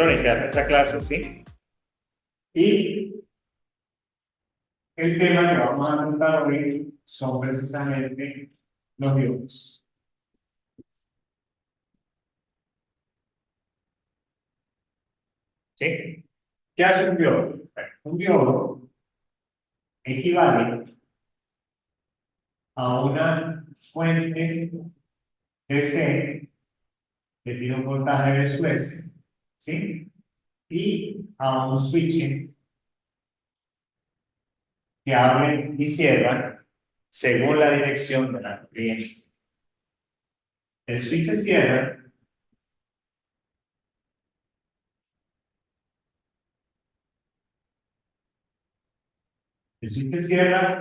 electrónica de nuestra clase, ¿sí? Y el tema que vamos a tratar hoy son precisamente los diodos. ¿Sí? ¿Qué hace un diodo? Bueno, un diodo equivale a una fuente DC que tiene un voltaje de su S, ¿sí? Y a un switch que abre y cierra según la dirección de la corriente. El switch cierra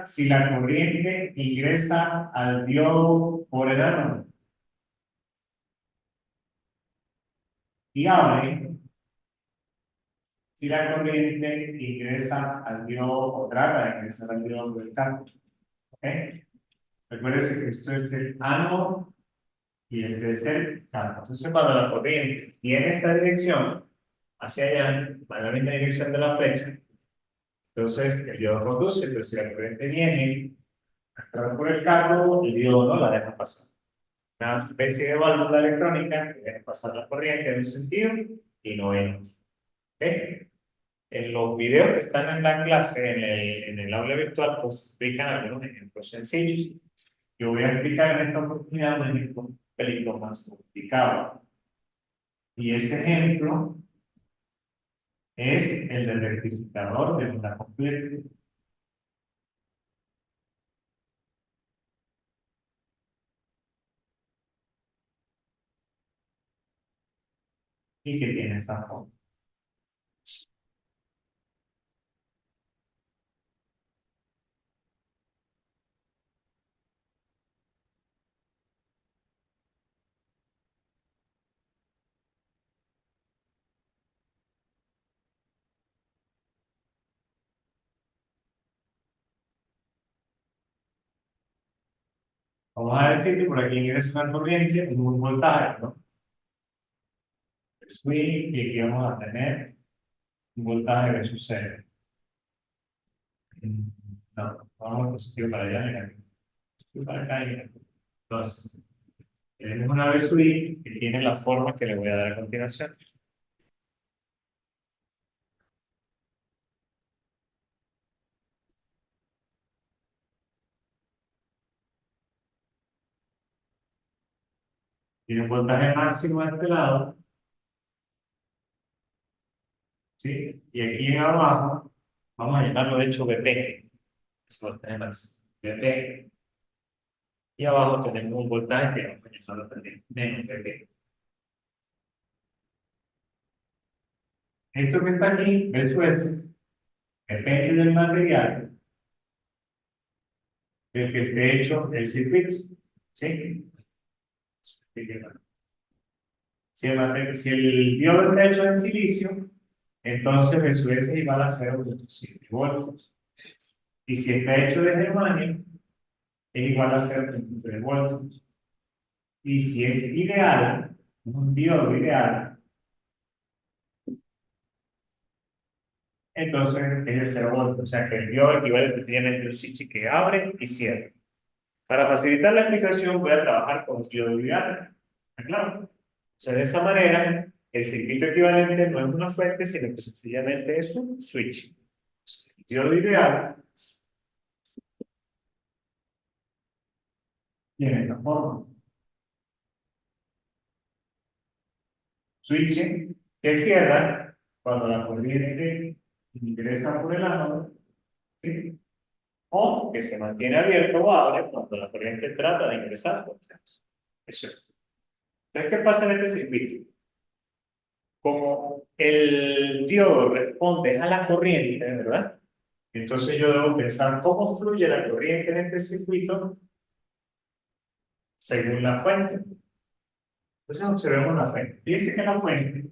si la corriente ingresa al diodo por el ánodo y abre si la corriente ingresa al diodo o trata de ingresar al diodo por el cátodo. ¿Ok? Recuérdense que esto es el ánodo y este es el cátodo. Entonces, cuando la corriente tiene esta dirección hacia allá, va en la misma dirección de la flecha, entonces el diodo conduce, pero si la corriente viene a entrar por el cátodo, el diodo no la deja pasar. Una especie de válvula electrónica que deja pasar la corriente en un sentido y no en otro. ¿Ok? En los videos que están en la clase, en el aula virtual, pues explican algunos ejemplos sencillos. Yo voy a explicar en esta oportunidad un ejemplo un pelito más complicado. Y ese ejemplo es el del rectificador de onda completa. Y que tiene esta forma. Vamos a decir que por aquí ingresa una corriente, un voltaje, ¿no? El swing, y aquí vamos a tener un voltaje de su cero. No, vamos positivo para allá, negativo. Positivo para acá y negativo. Entonces, tenemos una vez swing que tiene la forma que le voy a dar a continuación. Tiene un voltaje máximo de este lado, ¿sí? Y aquí en abajo, vamos a llamarlo de hecho VP. Es voltaje máximo. VP. Y abajo tenemos un voltaje que vamos a llamarlo también menos VP. Esto que está aquí, versus S, depende del material del que esté hecho el circuito, ¿sí? Si el diodo está hecho de silicio, entonces versus S es igual a 0.7 voltios. Y si está hecho de germanio, es igual a 0.3 voltios. Y si es ideal, un diodo ideal, entonces es de 0 voltios. O sea que el diodo equivale sencillamente a un switch que abre y cierra. Para facilitar la explicación, voy a trabajar con diodo ideal. ¿Está claro? O sea, de esa manera, el circuito equivalente no es una fuente, sino que sencillamente es un switch. El diodo ideal tiene esta forma. Switch que cierra cuando la corriente ingresa por el ánodo, ¿sí? O que se mantiene abierto o abre cuando la corriente trata de ingresar por el centro. Eso es. Entonces, ¿qué pasa en este circuito? Como el diodo responde a la corriente, ¿verdad? Entonces yo debo pensar cómo fluye la corriente en este circuito según la fuente. Entonces observemos la fuente. Fíjense que la fuente,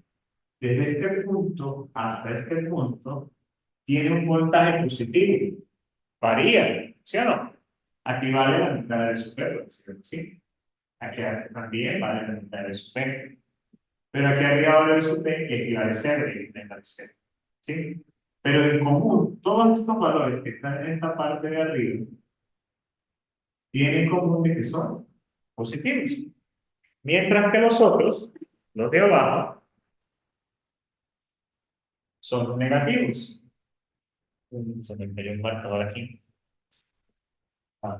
desde este punto hasta este punto, tiene un voltaje positivo. Varía, ¿sí o no? Aquí vale la mitad de su perro, ¿sí? Aquí también vale la mitad de su perro. Pero aquí arriba vale su P y equivale a 0 y equivale a 0. ¿Sí? Pero en común, todos estos valores que están en esta parte de arriba tienen en común de que son positivos. Mientras que los otros, los de abajo, son negativos. Se me cayó un marcador aquí. Ah,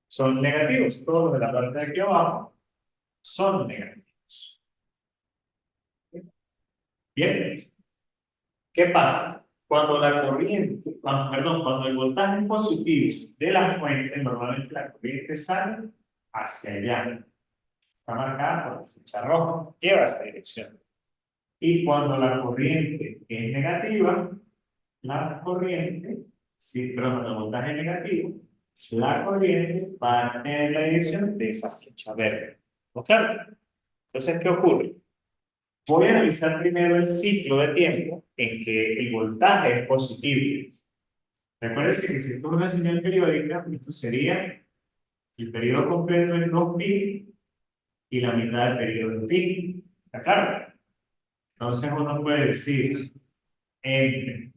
son negativos. Todos los de la parte de aquí abajo son negativos. Bien. ¿Qué pasa? Cuando la corriente, cuando el voltaje es positivo de la fuente, normalmente la corriente sale hacia allá. Está marcada por la flecha roja, lleva esa dirección. Y cuando la corriente es negativa, la corriente, sí, perdón, el voltaje es negativo, la corriente va a tener la dirección de esa flecha verde. ¿No? Claro. Entonces, ¿qué ocurre? Voy a analizar primero el ciclo de tiempo en que el voltaje es positivo. Recuérdense que si esto es una señal periódica, esto sería el periodo completo en 2pi y la mitad del periodo de pi. ¿Está claro? Entonces uno puede decir entre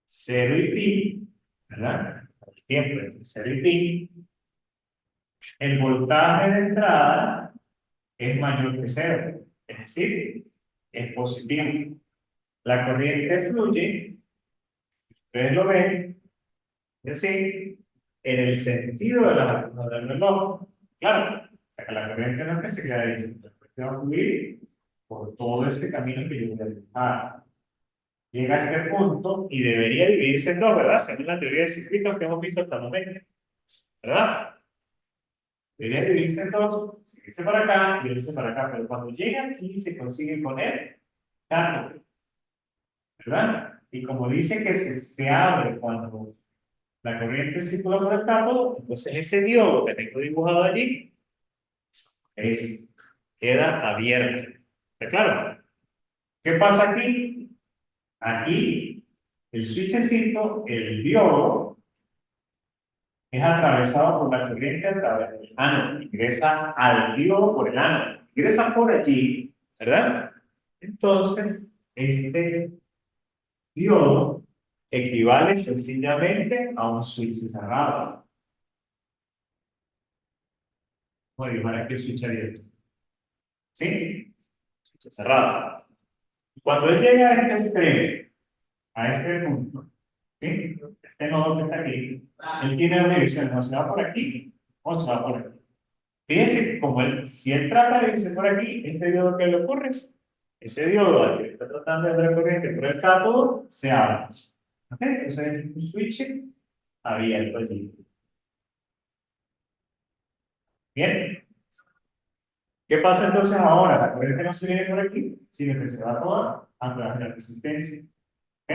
0 y pi, ¿verdad? El tiempo entre 0 y pi, el voltaje de entrada es mayor que 0, es decir, es positivo. La corriente fluye, ustedes lo ven, es decir, en el sentido de la aguja del reloj. Claro, o sea que la corriente no es que se quede ahí, sino que va a fluir por todo este camino que yo voy a dibujar. Llega a este punto y debería dividirse en dos, ¿verdad? Según la teoría de circuitos que hemos visto hasta el momento, ¿verdad? Debería dividirse en dos, seguirse para acá y dividirse para acá, pero cuando llega aquí se consigue con el cátodo, ¿verdad? Y como dice que se abre cuando la corriente circula por el cátodo, entonces ese diodo que tengo dibujado allí es, queda abierto. ¿Está claro? ¿Qué pasa aquí? Aquí, el switchecito, el diodo, es atravesado por la corriente a través del ánodo. Ingresa al diodo por el ánodo. Ingresa por allí, ¿verdad? Entonces, este diodo equivale sencillamente a un switch cerrado. Voy a dibujar aquí el switch abierto. ¿Sí? Switch cerrado. Cuando él llega a este extremo, a este punto, ¿sí? Este nodo que está aquí, él tiene dos direcciones, o se va por aquí o se va por aquí. Fíjense que como él, si él trata de irse por aquí, este diodo que le ocurre, ese diodo al que está tratando de entrar corriente por el cátodo, se abre. ¿Ok? Entonces es un switch abierto allí. Bien. ¿Qué pasa entonces ahora? La corriente no se viene por aquí, sino que se va toda a través de la resistencia. ¿Ok?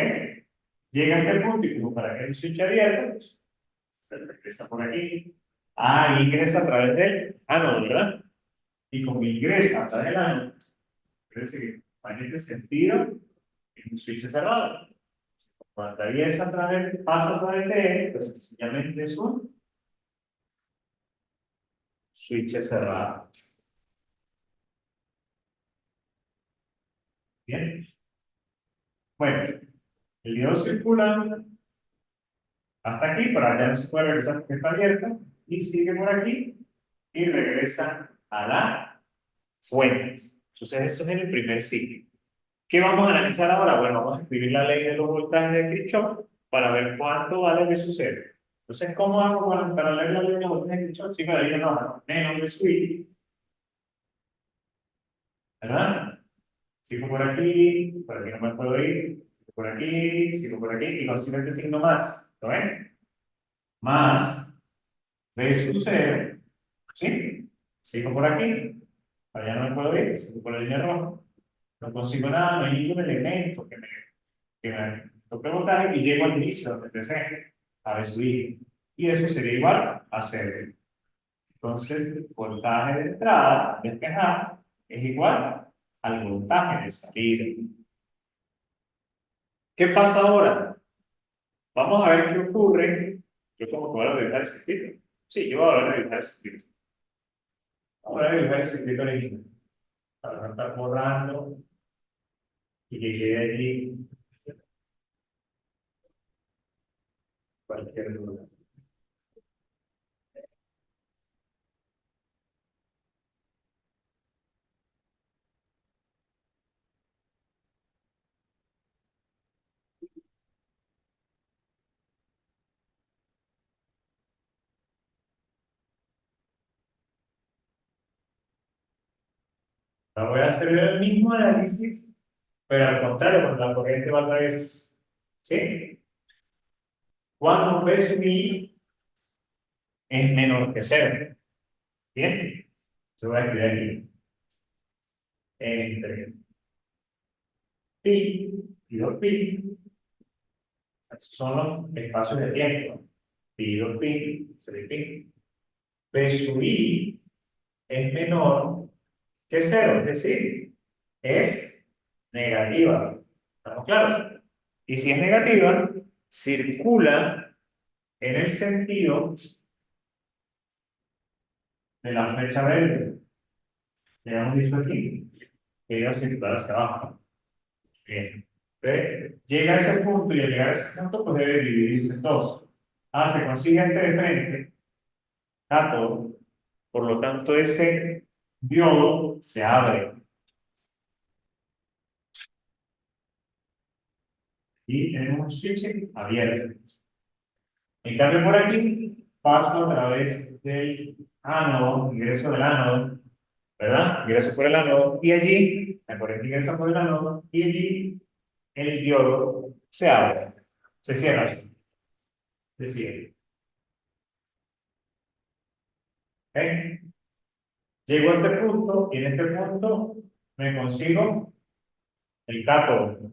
Llega a este punto y como para que haya un switch abierto, se regresa por aquí. Ah, y ingresa a través del ánodo, ¿verdad? Y como ingresa a través del ánodo, quiere decir que va en este sentido, es un switch cerrado. Cuando atraviesa a través, pasa a través de él, pues sencillamente es un switch cerrado. Bien. Bueno, el diodo circula hasta aquí, para allá no se puede regresar porque está abierto, y sigue por aquí y regresa a la fuente. Entonces, eso es en el primer ciclo. ¿Qué vamos a analizar ahora? Bueno, vamos a escribir la ley de los voltajes de Kirchhoff para ver cuánto vale que sucede. Entonces, ¿cómo hago para leer la ley de los voltajes de Kirchhoff? Sí, para ir no, menos de switch, ¿verdad? Sigo por aquí no me puedo ir, sigo por aquí, y consigo este signo más, ¿lo ven? Más B sub 0, ¿sí? Sigo por aquí, para allá no me puedo ir, sigo por la línea roja, no consigo nada, no hay ningún elemento que me toque voltaje y llego al inicio donde empecé a subir. Y eso sería igual a 0. Entonces, voltaje de entrada, despejar, es igual al voltaje de salida. ¿Qué pasa ahora? Vamos a ver qué ocurre. Yo como que voy a dibujar el circuito. Sí, yo voy a volver a dibujar el circuito. Vamos a dibujar el circuito original. para no estar borrando y que quede allí cualquier duda. Ahora voy a hacer el mismo análisis, pero al contrario, cuando la corriente va al revés. ¿Sí? Cuando P sub I es menor que cero. ¿Bien? Se voy a escribir aquí. Entre pi y 2pi, estos son los espacios de tiempo. Pi y 2pi, 6pi. P sub I es menor que cero, es decir, es negativa. ¿Estamos claros? Y si es negativa, circula en el sentido de la flecha verde. Ya hemos dicho aquí que iba a circular hacia abajo. Bien. Llega a ese punto y al llegar a ese punto, pues debe dividirse en dos. Se consigue este de frente, cátodo. Por lo tanto, ese diodo se abre. Y tenemos un switch abierto. En cambio, por aquí paso a través del ánodo, ingreso del ánodo, ¿verdad? Ingreso por el ánodo y allí, la corriente ingresa por el ánodo y allí el diodo se abre, se cierra, se cierra. ¿Ok? Llego a este punto y en este punto me consigo el cátodo.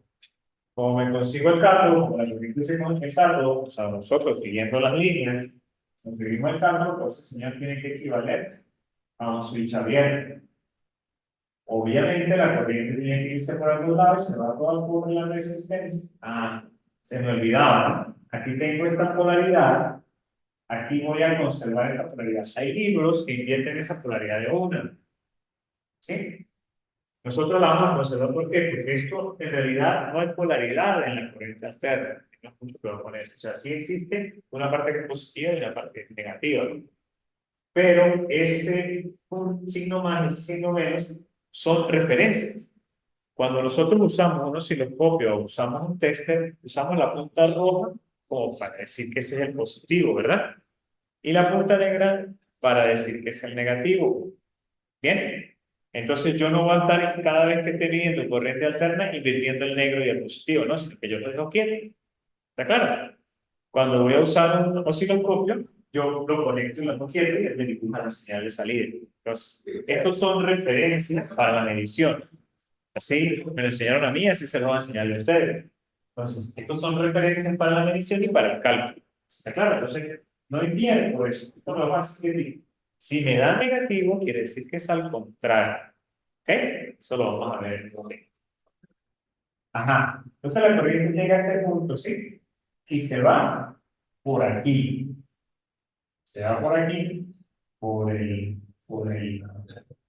Como me consigo el cátodo, como la corriente se con el cátodo, o sea, nosotros siguiendo las líneas, conseguimos el cátodo, pues ese señal tiene que equivaler a un switch abierto. Obviamente la corriente tiene que irse por algún lado y se va toda por la resistencia. Se me olvidaba, ¿no? Aquí tengo esta polaridad, aquí voy a conservar esta polaridad. Hay libros que invierten esa polaridad de una, ¿sí? Nosotros la vamos a conservar, ¿por qué? Porque esto en realidad no hay polaridad en la corriente alterna. No es mucho que vamos a poner. O sea, sí existe una parte que es positiva y una parte que es negativa, ¿no? Pero ese un signo más y ese signo menos son referencias. Cuando nosotros usamos un osciloscopio o usamos un tester, usamos la punta roja como para decir que ese es el positivo, ¿verdad? Y la punta negra para decir que es el negativo. Bien, entonces yo no voy a estar cada vez que esté midiendo corriente alterna invirtiendo el negro y el positivo, ¿no? Sino que yo lo dejo quieto. ¿Está claro? Cuando voy a usar un osciloscopio, yo lo conecto y lo dejo quieto y él me dibuja la señal de salida. Entonces, estos son referencias para la medición. Así me lo enseñaron a mí, así se lo van a enseñar a ustedes. Entonces, estos son referencias para la medición y para el cálculo. ¿Está claro? Entonces, no invierto eso. Esto lo vas a escribir. Si me da negativo, quiere decir que es al contrario. ¿Ok? Eso lo vamos a ver en un momento. Ajá. Entonces la corriente llega a este punto, ¿sí? Y se va por aquí. Se va por aquí, por el, por el,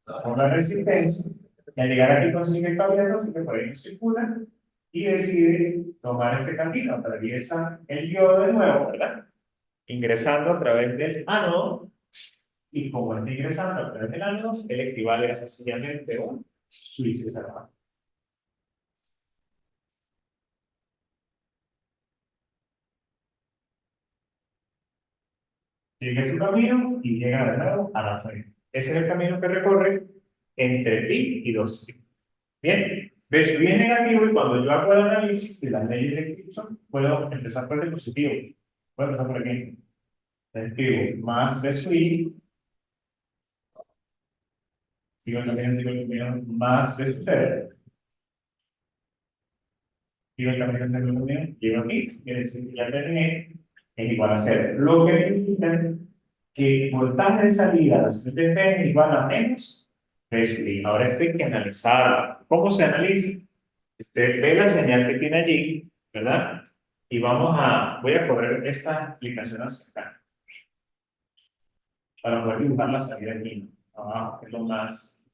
por la resistencia. Y al llegar aquí consigue el cableado, así que por ahí no circula. Y decide tomar este camino. Atraviesa el diodo de nuevo, ¿verdad? Ingresando a través del ánodo. Y como está ingresando a través del ánodo, él equivale a sencillamente un switch cerrado. Sigue su camino y llega de nuevo a la frente. Ese es el camino que recorre entre pi y 2pi. Bien, B sub i es negativo y cuando yo hago el análisis de las leyes de Kirchhoff, puedo empezar por el positivo. Puedo empezar por aquí. Escribo más B sub i, digo también más B sub 0, digo también llego aquí, quiere decir que ya terminé, es igual a 0. Lo que me indica que voltaje de salida de CTP es igual a menos B sub i. Ahora esto hay que analizarlo. ¿Cómo se analiza? Usted ve la señal que tiene allí, ¿verdad? Y voy a correr esta explicación hacia acá, para poder dibujar la salida aquí, ¿no? Abajo, que es lo más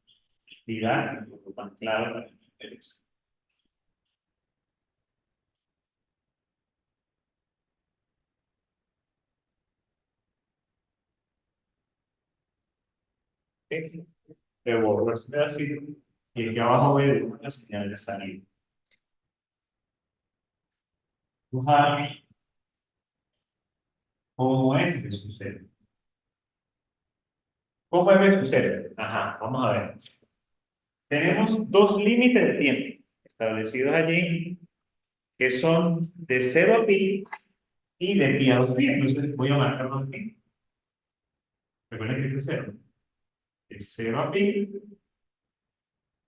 y da un poco más claro para entender eso. ¿Ok? Le borro ese pedacito y aquí abajo voy a dibujar la señal de salida. Dibujar cómo es que sucede. ¿Cómo es que sucede? Ajá, vamos a ver. Tenemos dos límites de tiempo establecidos allí, que son de 0 a pi y de pi a 2pi. Entonces voy a marcar 2pi. Recuerden que este es 0. De 0 a pi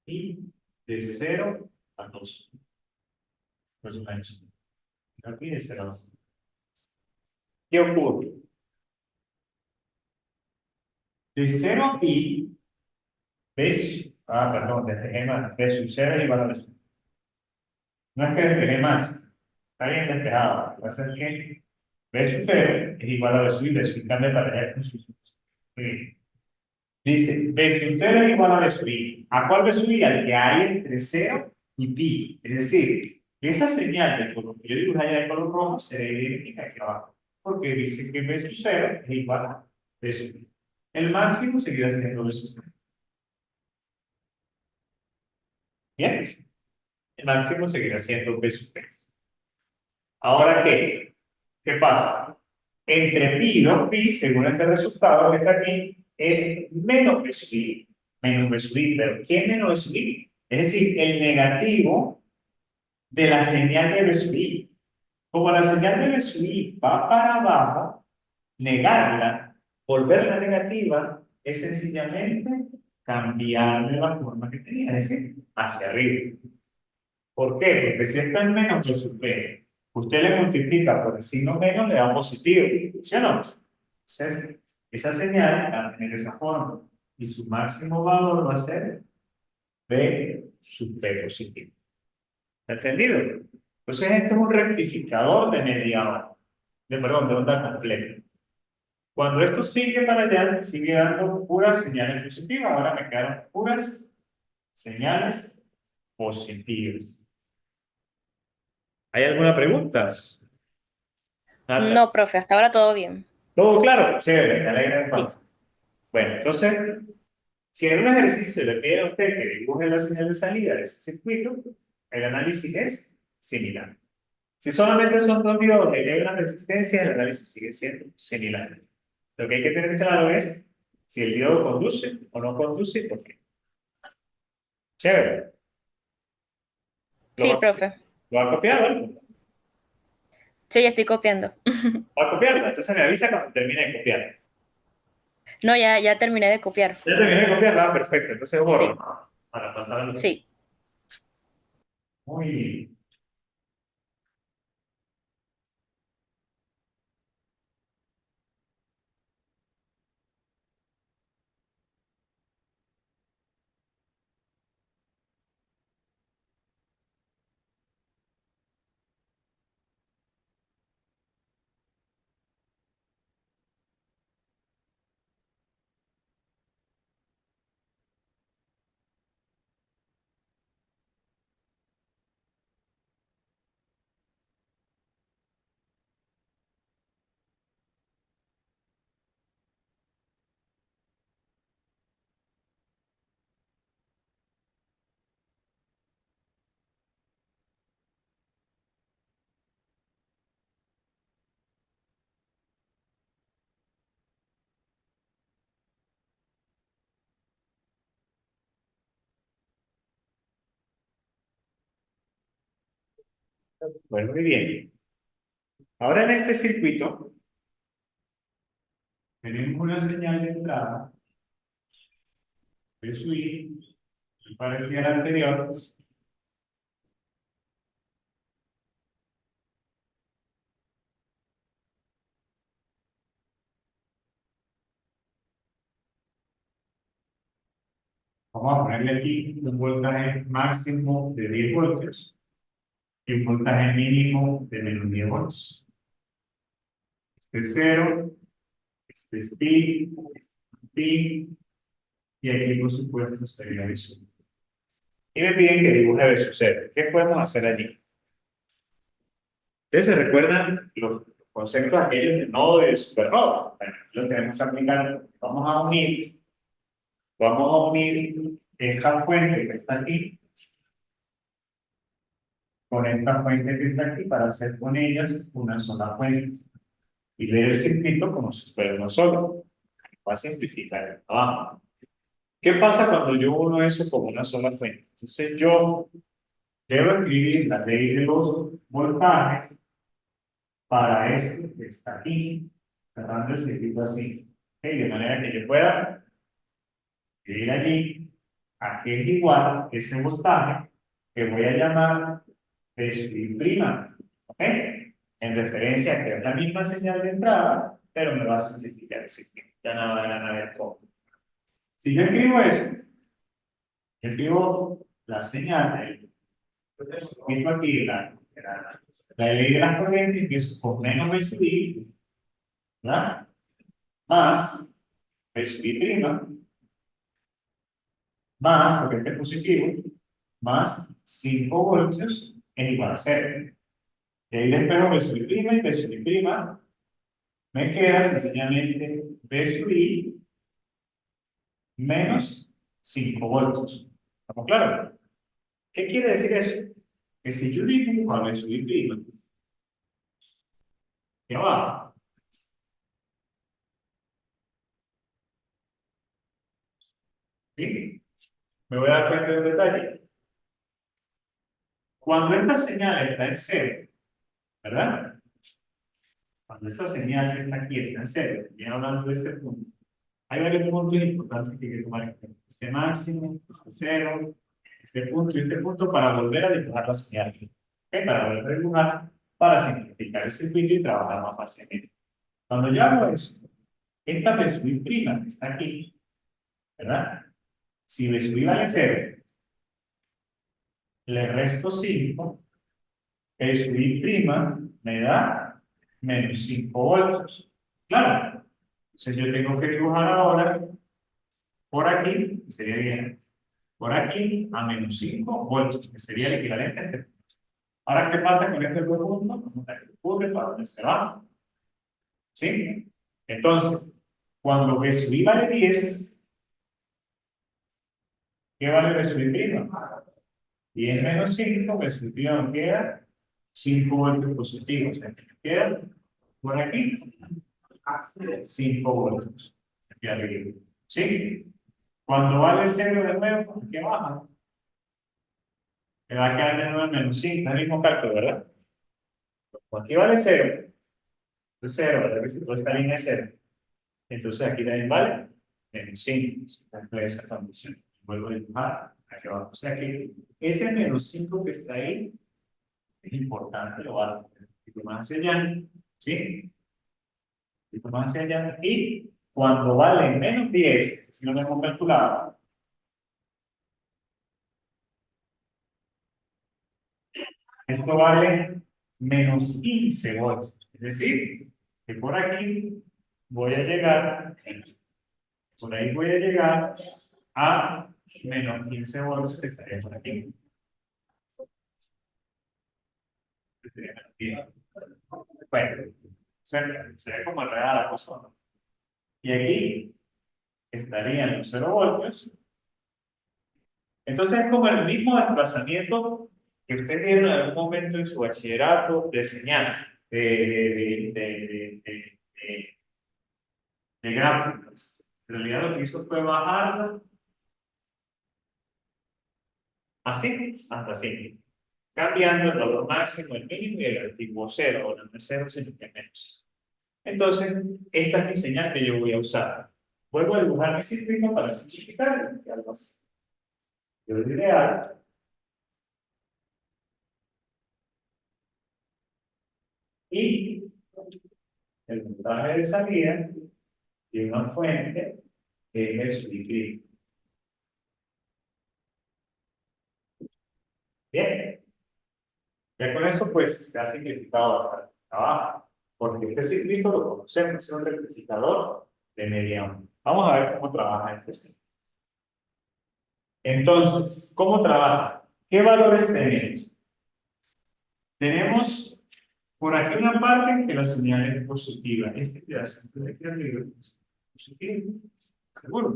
y de 0 a 2. Por eso aquí de 0 a 2. ¿Qué ocurre? De 0 a pi, ¿ves? Perdón, despejé más. B sub 0 es igual a B sub. No es que despejé más. Está bien despejado. Lo que pasa es que B sub 0 es igual a B sub y B sub cambia para allá con su. Dice, B sub 0 es igual a B sub i. ¿A cuál B sub i? Al que hay entre 0 y pi. Es decir, esa señal de color que yo dibujé allá de color rojo será idéntica aquí abajo. Porque dice que B sub 0 es igual a B sub i. El máximo seguirá siendo B sub 0. Bien, el máximo seguirá siendo B sub 0. Ahora, ¿qué pasa? Entre pi y 2pi, según este resultado que está aquí, es menos B sub i. Menos B sub i, pero ¿qué es menos B sub i? Es decir, el negativo de la señal de B sub i. Como la señal de B sub i va para abajo, negarla, volverla negativa, es sencillamente cambiarle la forma que tenía, es decir, hacia arriba. ¿Por qué? Porque si esto es menos B sub b, usted le multiplica por el signo menos, le da un positivo, ¿sí o no? Entonces, esa señal va a tener esa forma y su máximo valor va a ser B sub b positivo. ¿Está entendido? Entonces, esto es un rectificador de media hora, perdón, de onda completa. Cuando esto sigue para allá, sigue dando puras señales positivas. Ahora me quedaron puras señales positivas. ¿Hay alguna pregunta? Nada. No, profe, hasta ahora todo bien. ¿Todo claro? Chévere, me alegra Sí. entonces. Bueno, entonces, si en un ejercicio le piden a usted que dibuje la señal de salida de ese circuito, el análisis es similar. Si solamente son dos diodos y hay una resistencia, el análisis sigue siendo similar. Lo que hay que tener claro es si el diodo conduce o no conduce y por qué. Chévere. ¿Lo Sí, va, profe. lo va a copiar, ¿vale? Sí, ya estoy copiando. Va a copiarlo, entonces me avisa cuando termine de copiar. No, ya terminé de copiar. Ya terminé de copiar, perfecto, entonces borro Sí, para pasarlo. sí. Muy bien. Bueno, muy bien. Ahora en este circuito tenemos una señal de entrada de subir, muy parecida a la anterior. Vamos a ponerle aquí un voltaje máximo de 10 voltios y un voltaje mínimo de menos 10 voltios. Este es 0, este es pi, y aquí, por supuesto, sería B1. Y me piden que dibuje B0. ¿Qué podemos hacer allí? Ustedes se recuerdan los conceptos aquellos de nodo y de supernova. Bueno, lo tenemos que aplicar. Vamos a unir esta fuente que está aquí con esta fuente que está aquí para hacer con ellas una sola fuente y ver el circuito como si fuera uno solo. Va a simplificar el trabajo. ¿Qué pasa cuando yo uno eso como una sola fuente? Entonces yo debo escribir la ley de los voltajes para esto que está aquí, cerrando el circuito así. ¿Ok? De manera que yo pueda escribir allí a que es igual ese voltaje que voy a llamar de su prima. ¿Ok? En referencia a que es la misma señal de entrada, pero me va a simplificar el circuito. Ya no van a ver cómo. Si yo escribo eso, yo escribo la señal, mismo aquí la ley de las corrientes, empiezo por menos B sub I, ¿verdad? Más B sub I prima, más, porque este es positivo, más 5 voltios es igual a 0. Y ahí despejo B sub I prima y B sub I prima, me queda sencillamente B sub I menos 5 voltios. ¿Estamos claros? ¿Qué quiere decir eso? Que si yo dibujo a B sub I prima, que abajo, ¿sí? Me voy a dar cuenta de un detalle. Cuando esta señal está en cero, ¿verdad? Cuando esta señal que está aquí está en cero, estoy hablando de este punto. Hay varios puntos importantes que hay que tomar en cuenta. Este máximo, este cero, este punto y este punto para volver a dibujar la señal. ¿Ok? Para volver a dibujar, para simplificar el circuito y trabajar más fácilmente. Cuando yo hago eso, esta B sub I prima que está aquí, ¿verdad? Si B sub I vale cero, le resto 5, B sub I prima me da menos 5 voltios. Claro. Entonces yo tengo que dibujar ahora por aquí, que sería bien, por aquí a menos 5 voltios, que sería el equivalente a este punto. Ahora, ¿qué pasa con este otro punto? Vamos a ver qué ocurre para dónde se va. ¿Sí? Entonces, cuando B sub I vale 10, ¿qué vale B sub I prima? 10 menos 5, B sub I prima me queda 5 voltios positivos. O sea, que me queda por aquí 5 voltios. Aquí arriba. ¿Sí? Cuando vale 0 de nuevo, aquí baja. Me va a quedar de nuevo menos 5, es el mismo cálculo, ¿verdad? Pues aquí vale 0. Es 0, ¿verdad? Que si toda esta línea es 0. Entonces aquí también vale menos 5. Se cumple esa condición. Vuelvo a dibujar aquí abajo. O sea que ese menos 5 que está ahí es importante, lo va a poner un poquito más hacia allá. ¿Sí? Un poquito más hacia allá. Y cuando vale menos 10, si no lo hemos calculado, esto vale menos 15 voltios. Es decir, que por aquí voy a llegar, por ahí voy a llegar a menos 15 voltios que estaría por aquí. Que sería menos 10. Bueno, se ve como enredada la cosa, ¿no? Y aquí estarían los 0 voltios. Entonces es como el mismo desplazamiento que ustedes vieron en algún momento en su bachillerato de señales, de gráficas. En realidad lo que hizo fue bajarla así, hasta así, cambiando el valor máximo, el mínimo y el antiguo cero, o no es cero, sino que es menos. Entonces, esta es mi señal que yo voy a usar. Vuelvo a dibujar mi circuito para simplificar algo así. Yo lo ideal y el voltaje de salida de una fuente que es el equilibrio. Bien, ya con eso pues se ha simplificado bastante el trabajo, porque este circuito lo conocemos, es un rectificador de media onda. Vamos a ver cómo trabaja este circuito. Entonces, ¿cómo trabaja? ¿Qué valores tenemos? Tenemos por aquí una parte que la señal es positiva. Este pedacito de aquí arriba es positivo, seguro.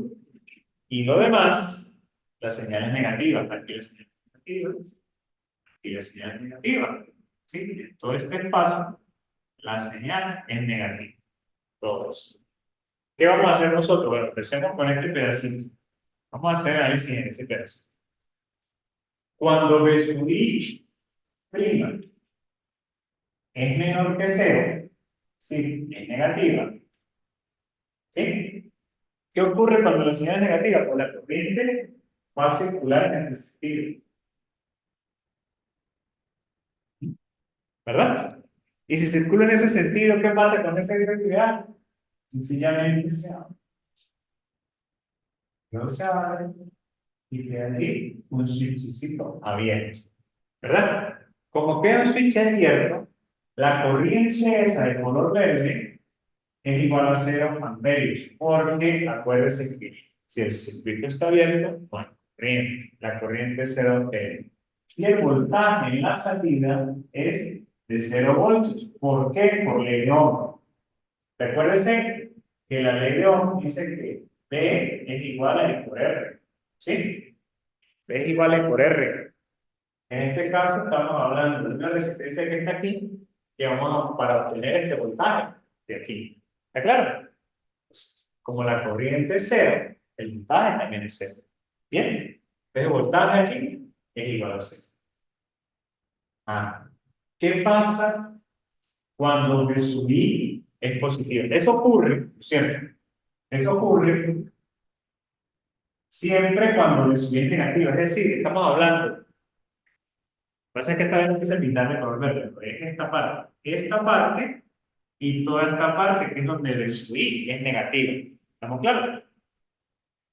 Y lo demás, la señal es negativa. Aquí la señal es negativa y la señal es negativa. ¿Sí? En todo este espacio, la señal es negativa. Todo eso. ¿Qué vamos a hacer nosotros? Bueno, empecemos con este pedacito. Vamos a hacer análisis en ese pedacito. Cuando B sub I prima es menor que cero, sí, es negativa, ¿sí? ¿Qué ocurre cuando la señal es negativa? Pues la corriente va a circular en este sentido, ¿verdad? Y si circula en ese sentido, ¿qué pasa con esa directividad? Sencillamente se abre. No se abre y queda allí un switchcito abierto, ¿verdad? Como queda un switch abierto, la corriente esa de color verde es igual a 0 amperios, porque acuérdense que si el circuito está abierto, bueno, la corriente es 0 amperios. Y el voltaje en la salida es de 0 voltios. ¿Por qué? Por ley de Ohm. Recuérdense que la ley de Ohm dice que P es igual a I por R. ¿Sí? P es igual a I por R. En este caso estamos hablando de una resistencia que está aquí, que vamos para obtener este voltaje de aquí. ¿Está claro? Pues, como la corriente es cero, el voltaje también es cero. Bien, entonces el voltaje aquí es igual a cero. Ah, ¿qué pasa cuando V sub I es positivo? Eso ocurre, ¿cierto? Eso ocurre siempre cuando V sub I es negativo. Es decir, estamos hablando. Lo que pasa es que esta vez no quise pintar de color verde, pero es esta parte y toda esta parte que es donde V sub I es negativa. ¿Estamos claros?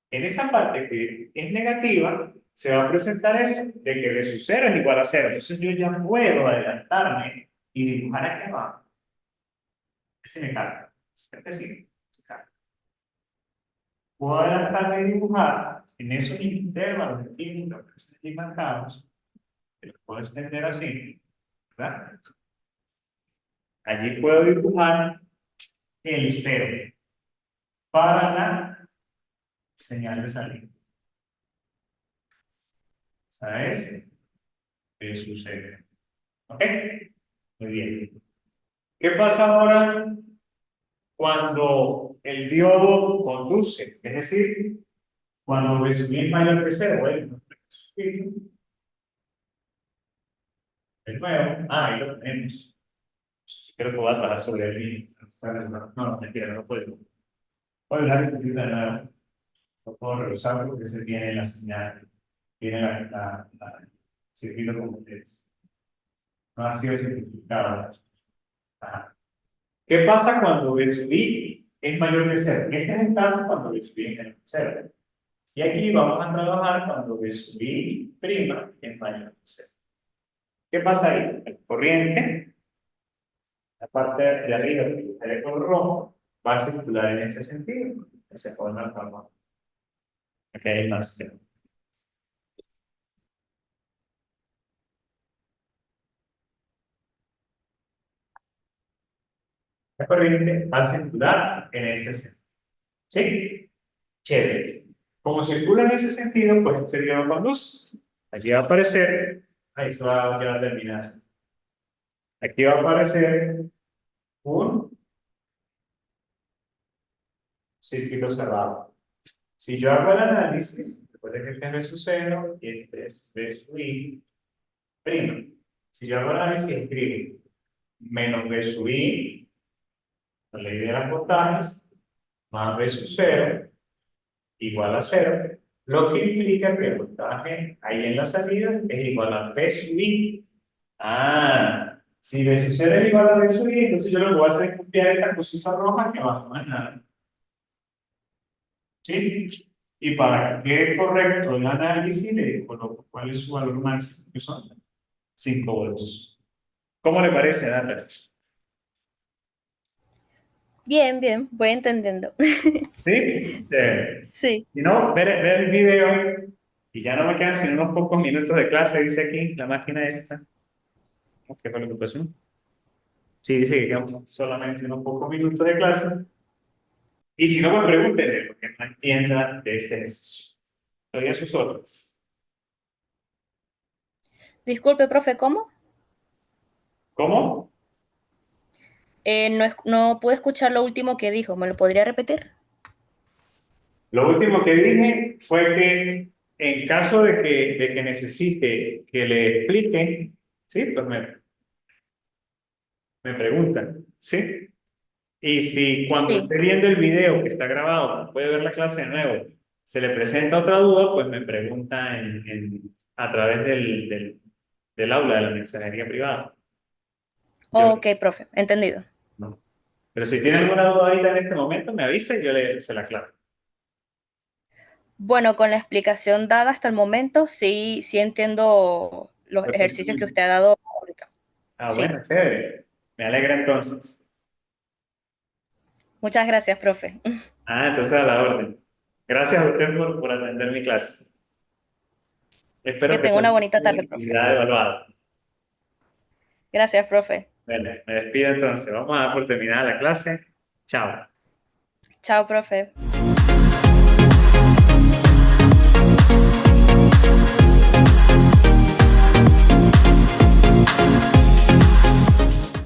En esa parte que es negativa, se va a presentar eso de que B sub 0 es igual a 0. Entonces yo ya puedo adelantarme y dibujar aquí abajo. Ese me carga. Este sí, se carga. Puedo adelantarme y dibujar en esos intervalos de tiempo que están aquí marcados, que los puedo extender así, ¿verdad? Allí puedo dibujar el 0 para la señal de salida. Esa es B sub 0. ¿Ok? Muy bien. ¿Qué pasa ahora cuando el diodo conduce? Es decir, cuando V sub I es mayor que cero, bueno, de nuevo, ahí lo tenemos. Creo que voy a trabajar sobre el mí. No, mentira, no puedo. Voy a hablar de de nuevo. No puedo revisar porque se tiene la señal, tiene la circuito como que es. No ha sido simplificado. Ah. ¿Qué pasa cuando V sub I es mayor que cero? Este es el caso cuando V sub I es menor que cero. Y aquí vamos a trabajar cuando V sub I prima es mayor que cero. ¿Qué pasa ahí? La corriente, la parte de arriba que está de color rojo, va a circular en este sentido. Se forma el forma. Aquí hay más. La corriente va a circular en este sentido. ¿Sí? Chévere. Como circula en ese sentido, pues este diodo con luz. Aquí va a aparecer, ahí se va a quedar terminar. Aquí va a aparecer un circuito cerrado. Si yo hago el análisis, recuerden que este es B sub 0 y este es B sub I prima. Si yo hago el análisis, escribo menos B sub I, la ley de las voltajes, más B sub 0 igual a 0, lo que implica que el voltaje ahí en la salida es igual a B sub I. Ah, si B sub 0 es igual a B sub I, entonces yo lo que voy a hacer es copiar esta cosita roja que abajo más nada. ¿Sí? Y para que quede correcto el análisis, le coloco cuál es su valor máximo, que son 5 voltios. ¿Cómo le parece, Natalie? Bien, bien, voy entendiendo. ¿Sí? Sí. Sí, Si no, ver el video Y ya no me quedan sino unos pocos minutos de clase, dice aquí la máquina esta. ¿Qué fue lo que pasó? Sí, dice que quedan solamente unos pocos minutos de clase. Y si no, me pregúntenle, porque no entienda de este ejercicio. Estoy a sus órdenes. Disculpe, profe, ¿cómo? ¿Cómo? No pude escuchar lo último que dijo. ¿Me lo podría repetir? Lo último que dije fue que en caso de que necesite que le explique, sí, pues me preguntan, ¿sí? Y si cuando Sí. esté viendo el video que está grabado, puede ver la clase de nuevo, se le presenta otra duda, pues me pregunta a través del aula de la mensajería privada. Yo, Ok, profe, entendido. no. Pero si tiene alguna duda ahorita en este momento, me avisa y se la aclaro. Bueno, con la explicación dada hasta el momento, sí, sí entiendo los ejercicios que Perfectamente. usted ha dado ahorita. Ah, Sí. bueno, chévere. Me alegra entonces. Muchas gracias, profe. Ah, entonces a la orden. Gracias a usted por atender mi clase. Que Espero que tenga una tenga bonita una tarde, profe. actividad evaluada. Gracias, profe. Bueno, me despido entonces. Vamos a dar por terminada la clase. Chao. Chao, profe.